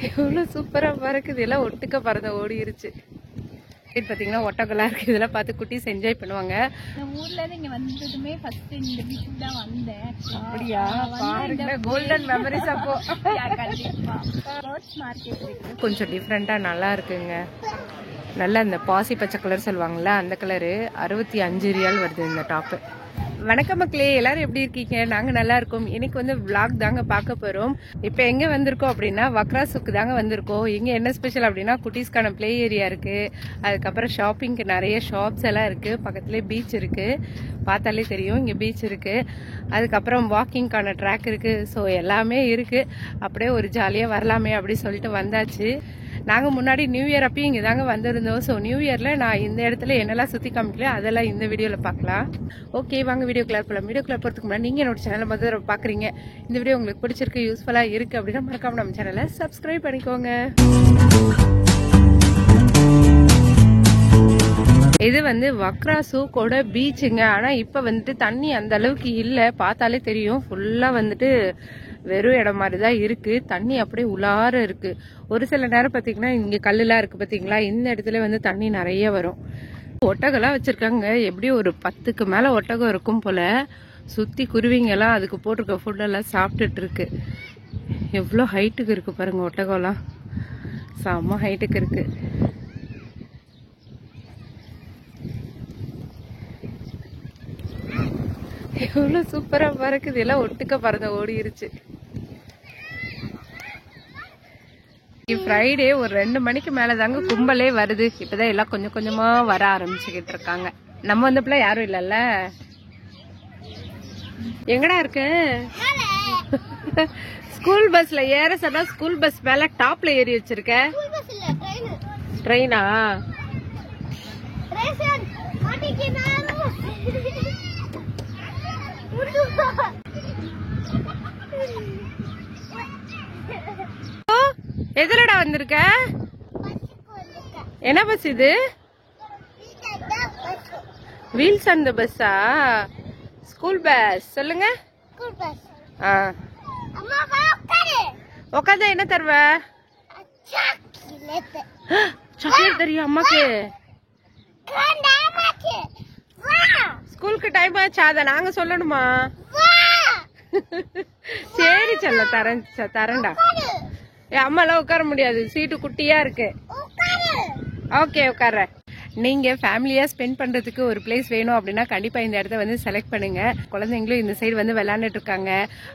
எவ்வளவு சூப்பரா பறக்குது. எல்லாம் ஒட்டுக்க பறந்த ஓடிருச்சு. பாத்தீங்கன்னா ஒட்டகலா இருக்கு. இதெல்லாம் பார்த்து குட்டீஸ் என்ஜாய் பண்ணுவாங்க. ஊர்ல இருந்து இங்க வந்ததுமே ஃபர்ஸ்ட் இந்த பீச்சுக்கு தான் வந்தேன். அப்படியா? பாருங்க, கோல்டன் மெமரிஸ். அப்போ கண்டிப்பா பேர்ட்ஸ் மார்க்கெட் இருக்கு. கொஞ்சம் டிஃப்ரெண்டா நல்லா இருக்குங்க. நல்லா இந்த பாசி பச்சை கலர் சொல்லுவாங்கல்ல, அந்த கலரு 65 ரியால் வருது இந்த டாப்பு. வணக்கம் மக்களே, எல்லாரும் எப்படி இருக்கீங்க? நாங்க நல்லா இருக்கோம். இன்னைக்கு வந்து vlog தாங்க பார்க்க போறோம். இப்ப எங்க வந்திருக்கோம் அப்படின்னா வக்ராசுக்கு தாங்க வந்திருக்கோம். இங்க என்ன ஸ்பெஷல் அப்படின்னா குட்டீஸ்க்கான பிளே ஏரியா இருக்கு. அதுக்கப்புறம் ஷாப்பிங்க்கு நிறைய ஷாப்ஸ் எல்லாம் இருக்கு. பக்கத்துலேயே பீச் இருக்கு, பார்த்தாலே தெரியும் இங்க பீச் இருக்கு. அதுக்கப்புறம் வாக்கிங்கான ட்ராக் இருக்கு. ஸோ எல்லாமே இருக்கு. அப்படியே ஒரு ஜாலியா வரலாமே அப்படின்னு சொல்லிட்டு வந்தாச்சு. நாங்கள் முன்னாடி நியூ இயர் அப்பயும் இங்கே தாங்க வந்திருந்தோம். ஸோ நியூ இயரில் நான் இந்த இடத்துல என்னெல்லாம் சுற்றி காமிக்கலையோ அதெல்லாம் இந்த வீடியோவில் பார்க்கலாம். ஓகே வாங்க வீடியோ கிளர் போகலாம். வீடியோ கிளர் போகிறதுக்கு முன்னாடி நீங்கள் என்னோட சேனலை முதல்ல பார்க்குறீங்க, இந்த வீடியோ உங்களுக்கு பிடிச்சிருக்கு, யூஸ்ஃபுல்லாக இருக்குது அப்படின்னா மறக்காம நம்ம சேனலை சப்ஸ்கிரைப் பண்ணிக்கோங்க. இது வந்து வக்ராசுக்கோட பீச்சுங்க. ஆனால் இப்போ வந்துட்டு தண்ணி அந்த அளவுக்கு இல்லை, பார்த்தாலே தெரியும். ஃபுல்லாக வந்துட்டு வெறும் இடம் மாதிரி தான் இருக்கு. தண்ணி அப்படியே உலார இருக்கு. ஒரு சில நேரம் பாத்தீங்கன்னா இங்க கல்லுலாம் இருக்கு பாத்தீங்களா, இந்த இடத்துல வந்து தண்ணி நிறைய வரும். ஒட்டகம்லாம் வச்சிருக்காங்க. எப்படி ஒரு 10க்கு மேல ஒட்டகம் இருக்கும் போல. சுத்தி குருவிங்க எல்லாம் அதுக்கு போட்டிருக்க ஃபுட் எல்லாம் சாப்பிட்டுட்டு இருக்கு. எவ்வளோ ஹைட்டுக்கு இருக்கு பாருங்க ஒட்டகம்லாம். செம்ம ஹைட்டுக்கு இருக்கு. எவ்வளவு சூப்பரா பறக்குது. எல்லாம் ஒட்டுக்க பறந்த ஓடிருச்சு. ஃப்ரைடே ஒரு 2 மணிக்கு மேலதாங்க கும்பலே வருது. இப்பதான் எல்லாம் கொஞ்சம் கொஞ்சமா வர ஆரம்பிச்சுக்கிட்டு இருக்காங்க. நம்ம வந்தப்பல யாரும் இல்லல்ல. எங்கடா இருக்கு? ஸ்கூல் பஸ்ல ஏற சொன்னா ஸ்கூல் பஸ் மேல டாப்ல ஏறி வச்சிருக்க. ட்ரெயினா? எதுலடா வந்திருக்க? என்ன பஸ் இது? வீல்ஸ் அந்த பஸ்ஸா? ஸ்கூல் பஸ் சொல்லுங்க. உட்காந்தா என்ன தருவ? சாக்லேட் தெரியும் அம்மாக்கு. ஸ்கூலுக்கு டைம் ஆச்சா? அத நாங்க சொல்லணுமா? சரி சொல்ல தரேன்டா. அம்மா எல்லாம் உட்கார முடியாது, சீட்டு குட்டியா இருக்கு. ஓகே உட்கார. நீங்க ஃபேமிலியா ஸ்பெண்ட் பண்றதுக்கு ஒரு பிளேஸ் வேணும் அப்படின்னா கண்டிப்பா இந்த இடத்த வந்து செலக்ட் பண்ணுங்க. குழந்தைங்களும் இந்த சைடு வந்து விளையாண்டுட்டு இருக்காங்க.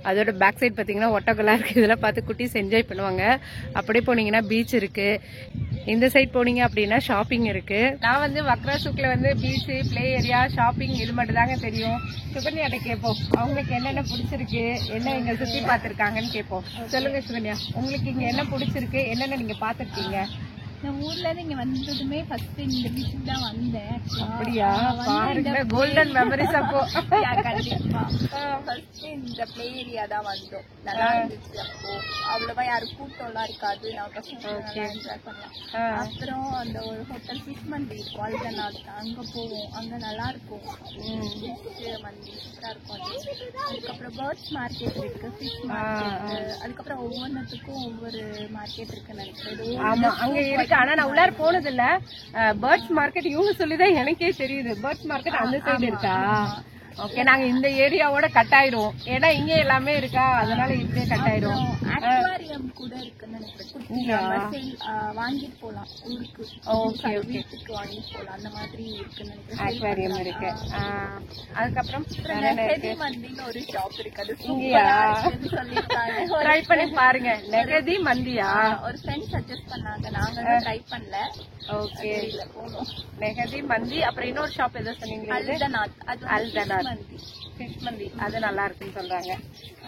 அதோட பேக் சைடு பாத்தீங்கன்னா ஒட்டகலா இருக்கு. இதெல்லாம் பார்த்து குட்டீஸ் என்ஜாய் பண்ணுவாங்க. அப்படியே போனீங்கன்னா பீச் இருக்கு. இந்த சைட் போனீங்க அப்படின்னா ஷாப்பிங் இருக்கு. நான் வந்து வக்ராசுக்ல வந்து பீச், பிளே ஏரியா, ஷாப்பிங் இது மட்டும் தாங்க தெரியும். சுகன்யாட்ட கேட்போம், அவங்களுக்கு என்னென்ன பிடிச்சிருக்கு, என்ன இங்க சுத்தி பாத்துருக்காங்கன்னு கேட்போம். சொல்லுங்க சுகன்யா, உங்களுக்கு இங்க என்ன பிடிச்சிருக்கு, என்னென்ன நீங்க பாத்துருக்கீங்க? நான் ஊர்ல இருந்து இங்க வந்ததுமே ஃபர்ஸ்ட் இந்த பீச்சுக்கு தான் வந்தேன். அப்படியா? பாருங்க, கோல்டன் மெமரிஸ். அப்போ கண்டிப்பா ஃபர்ஸ்ட் இந்த பிளே ஏரியா தான் வந்தோம். நல்லா இருந்துச்சு. அப்போ அவ்வளவா யாரும் கூட்டம் எல்லாம் இருக்காது. நான் நல்லா என்ஜாய் பண்ணலாம். அப்புறம் அந்த ஒரு ஹோட்டல் ஃபிஷ் மந்தி இருக்கும், அல்தனாத், அங்க போவோம். அங்க நல்லா இருக்கும். ஃபிஷ் மந்தி சூப்பரா இருக்கும். அதுக்கப்புறம் பேர்ட்ஸ் மார்க்கெட் இருக்கு, ஃபிஷ் மார்க்கெட். அதுக்கப்புறம் ஒவ்வொன்றுத்துக்கும் ஒவ்வொரு மார்க்கெட் இருக்குன்னு நினைக்கிறேன். ஆமா அங்க இருக்கு. ஆனா நான் உள்ளார போனது இல்ல. பேர்ட்ஸ் மார்க்கெட் இவங்க சொல்லிதான் எனக்கே தெரியுது. பேர்ட்ஸ் மார்க்கெட் அந்த சைடு இருக்கா? ஓகே, நாங்க இந்த ஏரியாவோட கட் ஆயிடுவோம். ஏன்னா இங்க எல்லாமே இருக்கா, அதனால இப்படியே கட் ஆயிடும். அக்வாரியம் கூட இருக்குன்னு நினைக்கிறேன். வாங்கிட்டு போலாம் ஊருக்கு. ஓகே வீட்டுக்கு வாங்கிட்டு போலாம். அந்த மாதிரி இருக்குன்னு நினைக்கிறேன். அக்வாரியம் இருக்கு. அதுக்கப்புறம் நெகதி மந்தின்னு ஒரு ஷாப் இருக்கு. அது சொல்லிருக்காங்க, ட்ரை பண்ணி பாருங்க. நெகதி மந்தியா? ஒரு ஃப்ரெண்ட் சஜஸ்ட் பண்ணாங்க, நாங்க ட்ரை பண்ணல. ஓகே போனோம். நெகதி மந்தி. அப்புறம் இன்னொரு ஷாப் எதோ சொன்னீங்க, அல்தனாத். அல்தனாத் ஃபிஷ் மந்தி, அது நல்லா இருக்குன்னு சொல்றாங்க.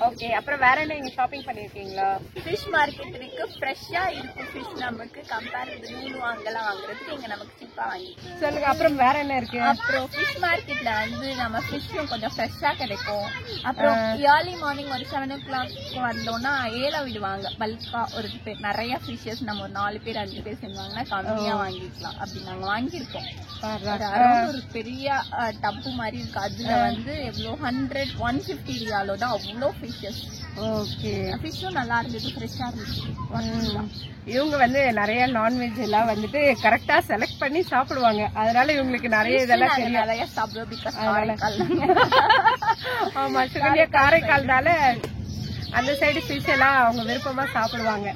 ஓகே, அப்புறம் வேற என்ன நீங்க ஷாப்பிங் பண்ணிருக்கீங்களா? ஃபிஷ் மார்க்கெட் இருக்கு. ஃப்ரெஷ்ஷா இருக்கு ஃபிஷ். நமக்கு கம்பேர் நூலு அங்கெல்லாம் வாங்குறதுக்கு இங்க நமக்கு சீப்பா வாங்கி சொல்லுங்க. அப்புறம் வேற என்ன இருக்கு? அப்புறம் ஃபிஷ் மார்க்கெட்ல வந்து நம்ம ஃபிஷ்ஷும் கொஞ்சம் ஃப்ரெஷ்ஷா கிடைக்கும். அப்புறம் ஏர்லி மார்னிங் ஒரு 7 o'clock வந்தோம்னா ஏல விடுவாங்க. பல்கா ஒரு நிறைய ஃபிஷ்ஷஸ் நம்ம ஒரு 4 பேர் 5 பேர் செஞ்சாங்கன்னா கம்மியா வாங்கிக்கலாம். அப்படி நாங்க வாங்கியிருக்கோம். ஒரு பெரிய டப்பு மாதிரி இருக்கு. அதுல வந்து எவ்வளோ 150 ரியாலோ தான். அவ்வளோ ஃபிஷஸ். ஓகே. ஃபிஷ்ஷும் நல்லா இருந்தது, ஃப்ரெஷ்ஷா இருந்துச்சு. இவங்க வந்து நிறைய நான்வெஜ் எல்லாம் வந்துட்டு கரெக்டா செலக்ட் பண்ணி சாப்பிடுவாங்க. அதனால இவங்களுக்கு நிறைய இதெல்லாம் தெரியும். நிறைய சாப்பிடுவோம் பிகாஸ் காரைக்கால். ஆமா, சுகன்யா காரைக்கால்னால அந்த சைடு ஃபிஷ் எல்லாம் அவங்க விருப்பமா சாப்பிடுவாங்க.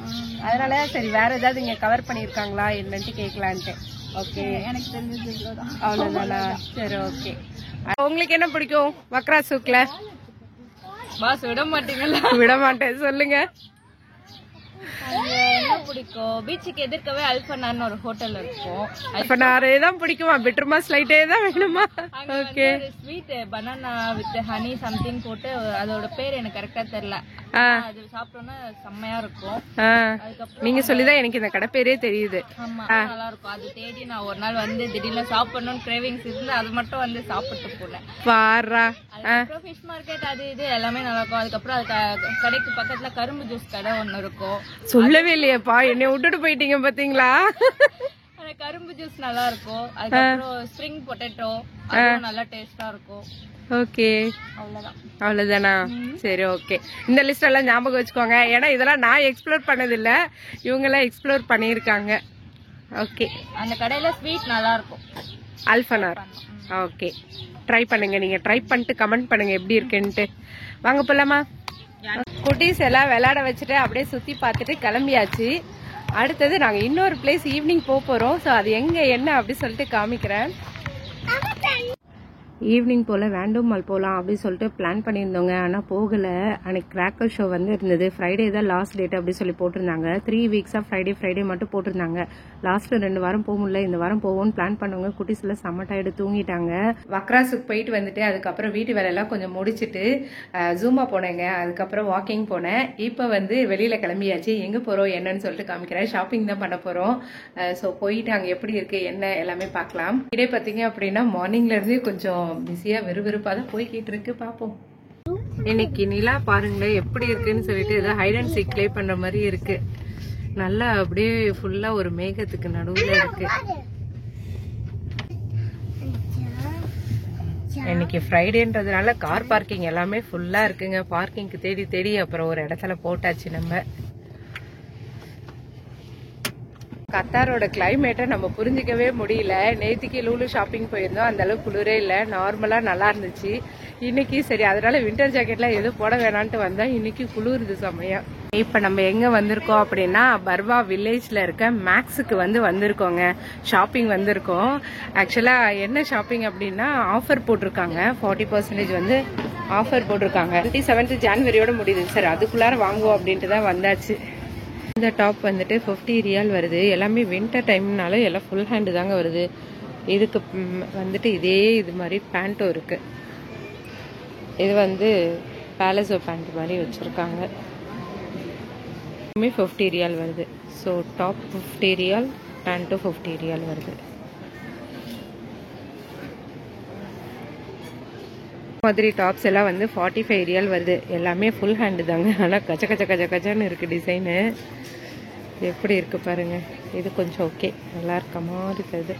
அதனால சரி வேற ஏதாவது இங்க கவர் பண்ணிருக்காங்களா என்னன்ட்டு கேட்கலான்ட்டு. ஓகே, எனக்கு தெரிஞ்சது இவ்வளவுதான். அவ்வளவுதானா? சரி, ஓகே. உங்களுக்கு என்ன பிடிக்கும் வக்ரா சூக்ல? பாஸ் விட மாட்டீங்களா? விட மாட்டேன், சொல்லுங்க. என்ன பிடிக்கும்? பீச்சுக்கு எதிர்க்கவே அல்பனான்னு ஒரு ஹோட்டல் இருக்கும். அல்பனாரே தான் பிடிக்குமா? பெட்ரூமா ஸ்லைட்டே தான் வேணுமா? Okay. Sweet banana with honey something போட்டு, அதோட பேர் எனக்கு கரெக்டா தெரியல. அது சாப்பிட்டோம்னா செம்மையா இருக்கும். நீங்க சொல்லிதான் எனக்கு இந்த கடை பேரே தெரியுது. ஆமா, நல்லா இருக்கும். அது தேடி நான் ஒரு நாள் வந்து திடீர்னு சாப்பிடணும்னு கிரேவிங்ஸ் இருந்து அது மட்டும் வந்து சாப்பிட்டு போனேன். பாரா. அதுக்கப்புறம் ஃபிஷ் மார்க்கெட் அது இது எல்லாமே நல்லா இருக்கும். அதுக்கப்புறம் அது கடைக்கு பக்கத்துல கரும்பு ஜூஸ் கடை ஒன்னு இருக்கும். சொல்லவே இல்லையப்பா, என்னை விட்டுட்டு போயிட்டீங்க பாத்தீங்களா? கரும்பு ஜூஸ் நல்லா இருக்கும். அதுக்கப்புறம் ஸ்ப்ரிங் பொட்டேட்டோ அதுவும் நல்லா டேஸ்டா இருக்கும். ஓகே, அவ்வளவுதான். அவ்வளவுதானா? சரி, ஓகே. இந்த லிஸ்ட் எல்லாம் ஞாபகம் வச்சுக்கோங்க. ஏன்னா இதெல்லாம் நான் எக்ஸ்ப்ளோர் பண்ணது இல்ல, இவங்க எல்லாம் எக்ஸ்ப்ளோர் பண்ணிருக்காங்க. ஓகே. அந்த கடையில ஸ்வீட் நல்லா இருக்கும். அல்பனார். ஓகே, ட்ரை பண்ணுங்க. நீங்க ட்ரை பண்ணிட்டு கமெண்ட் பண்ணுங்க எப்படி இருக்குன்ட்டு. வாங்க போலாமா? குட்டீஸ் எல்லாம் விளையாட வச்சுட்டு அப்படியே சுத்தி பார்த்துட்டு கிளம்பியாச்சு. அடுத்தது நாங்க இன்னொரு பிளேஸ் ஈவினிங் போறோம். ஸோ அது எங்க என்ன அப்படி சொல்லிட்டு காமிக்கிறேன். ஈவினிங் போல் வேண்டோம் மால் போகலாம் அப்படின்னு சொல்லிட்டு பிளான் பண்ணியிருந்தோங்க. ஆனால் போகலை. அன்னைக்கு கிராக்கர் ஷோ வந்து இருந்தது. ஃப்ரைடே தான் லாஸ்ட் டேட் அப்படி சொல்லி போட்டிருந்தாங்க. 3 வீக்ஸாக ஃப்ரைடே மட்டும் போட்டிருந்தாங்க. லாஸ்ட்டில் 2 வாரம் போக முடியல. இந்த வாரம் போவோம்னு பிளான் பண்ணுவாங்க. குட்டீஸில் செம்ம டயர்டு தூங்கிட்டாங்க. வக்ராஸுக்கு போயிட்டு வந்துட்டு அதுக்கப்புறம் வீட்டு வேலையெல்லாம் கொஞ்சம் முடிச்சுட்டு ஜூமா போனேங்க. அதுக்கப்புறம் வாக்கிங் போனேன். இப்போ வந்து வெளியில் கிளம்பியாச்சு. எங்கே போகிறோம் என்னன்னு சொல்லிட்டு காமிக்கிறேன். ஷாப்பிங் தான் பண்ண போகிறோம். ஸோ போயிட்டு அங்கே எப்படி இருக்குது என்ன எல்லாமே பார்க்கலாம். இதே பார்த்தீங்க அப்படின்னா மார்னிங்லேருந்து கொஞ்சம் பிஸியா விறுவிறுப்பா தான் போய்கிட்டு இருக்கு. பாப்போம். இன்னைக்கு நிலா பாருங்களேன் எப்படி இருக்குன்னு சொல்லிட்டு ஏதோ ஹைட் அண்ட் சீக் ப்ளே பண்ற மாதிரி இருக்கு. நல்லா அப்படியே ஃபுல்லா ஒரு மேகத்துக்கு நடுவுல இருக்கு. இன்னைக்கு ஃப்ரைடேன்றதுனால கார் பார்க்கிங் எல்லாமே ஃபுல்லா இருக்குங்க. பார்க்கிங்க்கு தேடி தேடி அப்புறம் ஒரு இடத்துல போட்டாச்சு நம்ம. கத்தாரோட கிளைமேட்டை நம்ம புரிஞ்சிக்கவே முடியல. நேத்திக்கு லூலு ஷாப்பிங் போயிருந்தோம். அந்த அளவுக்கு குளிரே இல்லை, நார்மலா நல்லா இருந்துச்சு. இன்னைக்கு சரி அதனால வின்டர் ஜாக்கெட்லாம் எதுவும் போட வேணான்ட்டு வந்தா இன்னைக்கு குளிருது செமையா. இப்ப நம்ம எங்க வந்திருக்கோம் அப்படின்னா பர்வா வில்லேஜ்ல இருக்க மேக்ஸுக்கு வந்து வந்திருக்கோங்க. ஷாப்பிங் வந்திருக்கோம். ஆக்சுவலா என்ன ஷாப்பிங் அப்படின்னா ஆஃபர் போட்டிருக்காங்க. 40% வந்து ஆஃபர் போட்டிருக்காங்க. 27 ஜனவரியோட முடியுது சார். அதுக்குள்ளார வாங்குவோம் அப்படின்ட்டு தான் வந்தாச்சு. இந்த டாப் வந்துட்டு 50 ரியால் வருது. எல்லாமே வின்டர் டைம்னால எல்லாம் ஃபுல் ஹேண்டு தாங்க வருது. இதுக்கு வந்துட்டு இதே இது மாதிரி பேண்ட்டும் இருக்கு. இது வந்து பேலஸோ பேண்ட் மாதிரி வச்சிருக்காங்க. 50 ரியால் வருது. ஸோ டாப் 50 ரியால், பேண்ட்டும் 50 ரியால் வருது. மாதிரி டாப்ஸ் எல்லாம் வந்து 45 ரியால் வருது. எல்லாமே ஃபுல் ஹேண்டு தாங்க. ஆனால் கச்ச கச்ச கச்ச கச்சான்னு இருக்கு டிசைனு. எப்படி இருக்கு பாருங்க. இது கொஞ்சம் ஓகே, நல்லா இருக்க மாதிரி இருக்குது.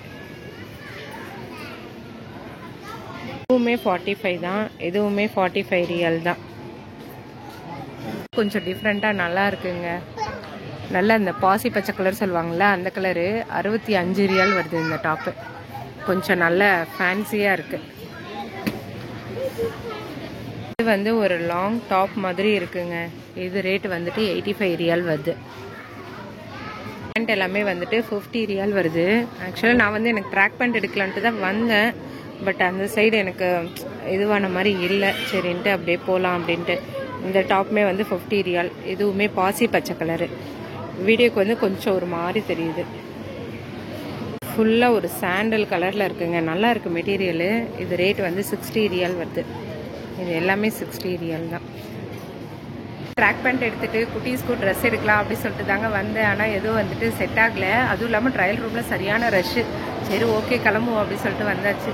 இதுவுமே 45 தான். இதுவுமே 45 ரியால் தான். கொஞ்சம் டிஃப்ரெண்டா நல்லா இருக்குங்க. நல்லா இந்த பாசி பச்சை கலர் சொல்லுவாங்கல்ல அந்த கலரு 65 ரியால் வருது இந்த டாப்பு. கொஞ்சம் நல்ல ஃபேன்சியா இருக்கு. இது வந்து ஒரு லாங் டாப் மாதிரி இருக்குங்க. இது ரேட் வந்துட்டு 85 ரியால் வருது. பேண்ட் எல்லாமே வந்துட்டு 50 ரியால் வருது. ஆக்சுவலாக நான் வந்து எனக்கு ட்ராக் பேண்ட் எடுக்கலான்ட்டு தான் வந்தேன். பட் அந்த சைடு எனக்கு இதுவான மாதிரி இல்லை. சரின்ட்டு அப்படியே போகலாம் அப்படின்ட்டு. இந்த டாப்புமே வந்து 50 ரியால். இதுவுமே பாசி பச்சை கலரு. வீடியோக்கு வந்து கொஞ்சம் ஒரு மாதிரி தெரியுது. ஃபுல்லாக ஒரு சாண்டல் கலரில் இருக்குங்க. நல்லா இருக்குது மெட்டீரியலு. இது ரேட் வந்து 60 ரியால் வருது. இது எல்லாமே 60 ரியால் தான். ட்ராக் பேண்ட் எடுத்துட்டு குட்டீஸ்க்கு ட்ரெஸ் எடுக்கலாம் அப்படின்னு சொல்லிட்டு தாங்க வந்தேன். ஆனால் எதுவும் வந்துட்டு செட் ஆகலை. அதுவும் இல்லாமல் ட்ரையல் ரூமில் சரியான ரஷ்ஷு. சரி ஓகே கிளம்புவோம் அப்படின்னு சொல்லிட்டு வந்தாச்சு.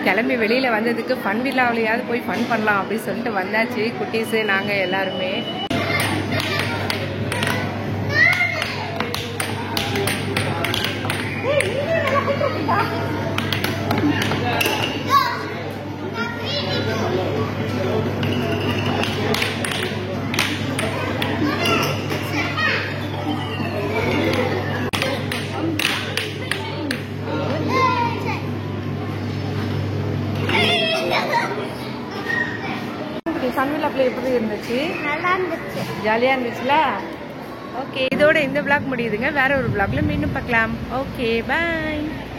கிளம்பி வெளியில் வந்ததுக்கு ஃபன் வில்லாவிலையாவது போய் ஃபன் பண்ணலாம் அப்படின்னு சொல்லிட்டு வந்தாச்சு. குட்டீஸு நாங்கள் எல்லாருமே. சன்வில்லா ப்ளே எப்படி இருந்துச்சு? நல்லா இருந்துச்சு. ஜாலியாக இருந்துச்சுல? ஓகே, இதோட இந்த vlog முடியுதுங்க. வேற ஒரு vlogல மீண்டும் பார்க்கலாம். ஓகே, பாய்.